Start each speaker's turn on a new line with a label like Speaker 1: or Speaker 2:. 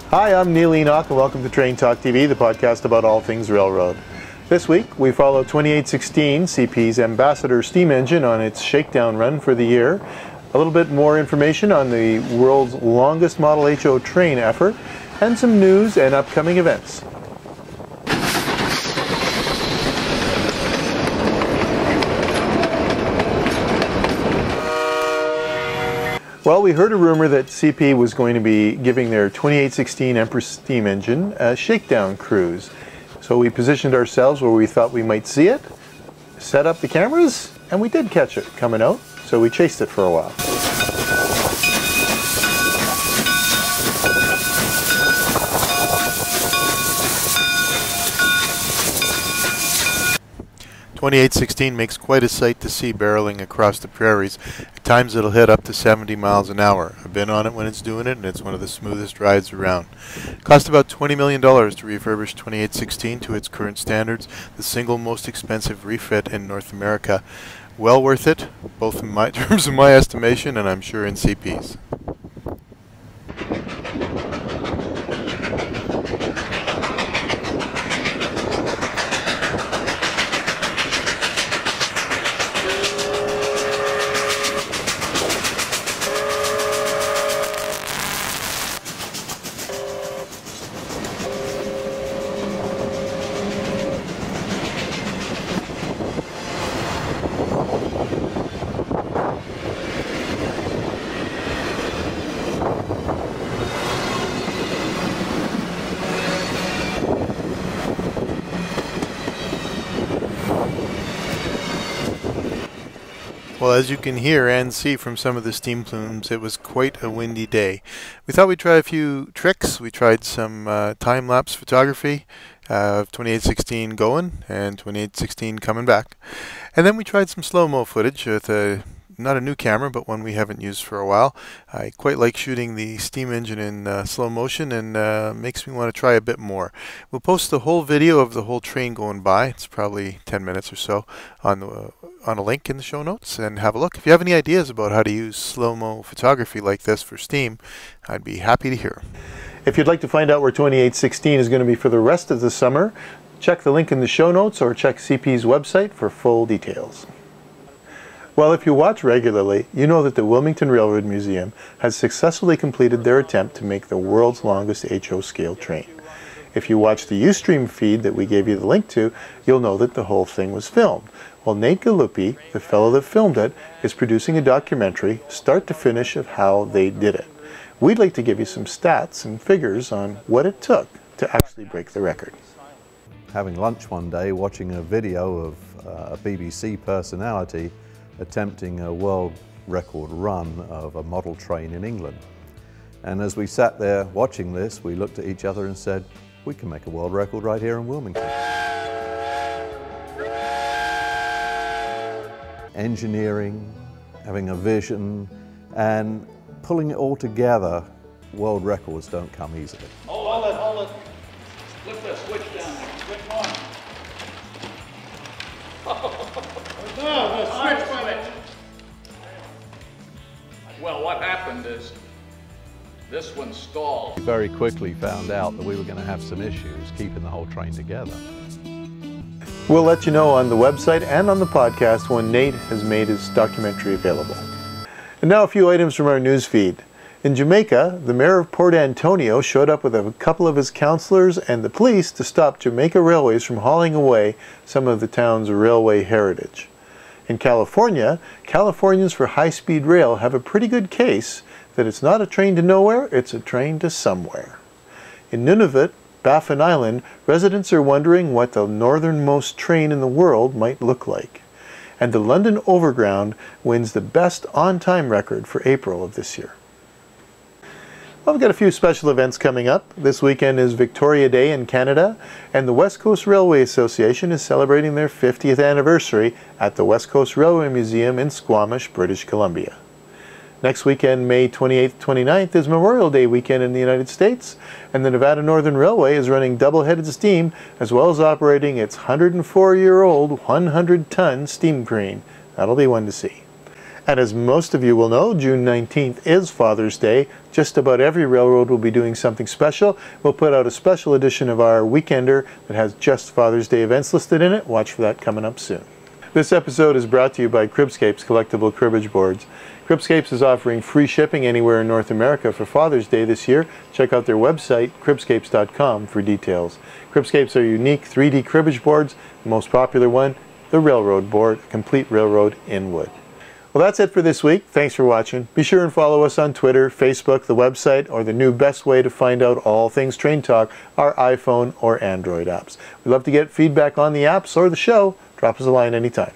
Speaker 1: Hi, I'm Neil Enoch and welcome to Train Talk TV, the podcast about all things railroad. This week we follow 2816 CP's Ambassador steam engine on its shakedown run for the year, a little bit more information on the world's longest Model HO train effort, and some news and upcoming events. Well, we heard a rumor that CP was going to be giving their 2816 Empress steam engine a shakedown cruise. So we positioned ourselves where we thought we might see it, set up the cameras, and we did catch it coming out, so we chased it for a while. .2816 makes quite a sight to see barreling across the prairies. At times it'll hit up to 70 miles an hour. I've been on it when it's doing it, and it's one of the smoothest rides around. It cost about $20 million to refurbish 2816 to its current standards, the single most expensive refit in North America. Well worth it, both in terms of my estimation and I'm sure in CP's. Well, as you can hear and see from some of the steam plumes, it was quite a windy day. We thought we'd try a few tricks. We tried some time-lapse photography of 2816 going and 2816 coming back. And then we tried some slow-mo footage with not a new camera, but one we haven't used for a while. I quite like shooting the steam engine in slow motion, and makes me want to try a bit more. We'll post the whole video of the whole train going by. It's probably 10 minutes or so on a link in the show notes, and have a look. If you have any ideas about how to use slow-mo photography like this for steam, I'd be happy to hear. If you'd like to find out where 2816 is going to be for the rest of the summer, check the link in the show notes or check CP's website for full details. Well, if you watch regularly, you know that the Wilmington Railroad Museum has successfully completed their attempt to make the world's longest HO scale train. If you watch the Ustream feed that we gave you the link to, you'll know that the whole thing was filmed. Well, Nate Galluppi, the fellow that filmed it, is producing a documentary, start to finish, of how they did it. We'd like to give you some stats and figures on what it took to actually break the record.
Speaker 2: Having lunch one day, watching a video of a BBC personality attempting a world record run of a model train in England. And as we sat there watching this, we looked at each other and said, we can make a world record right here in Wilmington. Engineering, having a vision, and pulling it all together, world records don't come easily.
Speaker 3: Hold it. Flip the switch down there. Switch on. No, the switch went. Well, what happened is this one stalled.
Speaker 2: We very quickly found out that we were going to have some issues keeping the whole train together.
Speaker 1: We'll let you know on the website and on the podcast when Nate has made his documentary available. And now a few items from our news feed. In Jamaica, the mayor of Port Antonio showed up with a couple of his councillors and the police to stop Jamaica Railways from hauling away some of the town's railway heritage. In California, Californians for High-Speed Rail have a pretty good case that it's not a train to nowhere, it's a train to somewhere. In Nunavut, Baffin Island, residents are wondering what the northernmost train in the world might look like. And the London Overground wins the best on-time record for April of this year. Well, we've got a few special events coming up. This weekend is Victoria Day in Canada, and the West Coast Railway Association is celebrating their 50th anniversary at the West Coast Railway Museum in Squamish, British Columbia. Next weekend, May 28th, 29th, is Memorial Day weekend in the United States, and the Nevada Northern Railway is running double-headed steam, as well as operating its 104-year-old 100-ton steam crane. That'll be one to see. And as most of you will know, June 19th is Father's Day. Just about every railroad will be doing something special. We'll put out a special edition of our Weekender that has just Father's Day events listed in it. Watch for that coming up soon. This episode is brought to you by Cribscapes Collectible Cribbage Boards. Cribscapes is offering free shipping anywhere in North America for Father's Day this year. Check out their website, cribscapes.com, for details. Cribscapes are unique 3D cribbage boards. The most popular one, the Railroad Board, a complete railroad in wood. Well, that's it for this week. Thanks for watching. Be sure and follow us on Twitter, Facebook, the website, or the new best way to find out all things Train Talk, our iPhone or Android apps. We'd love to get feedback on the apps or the show. Drop us a line anytime.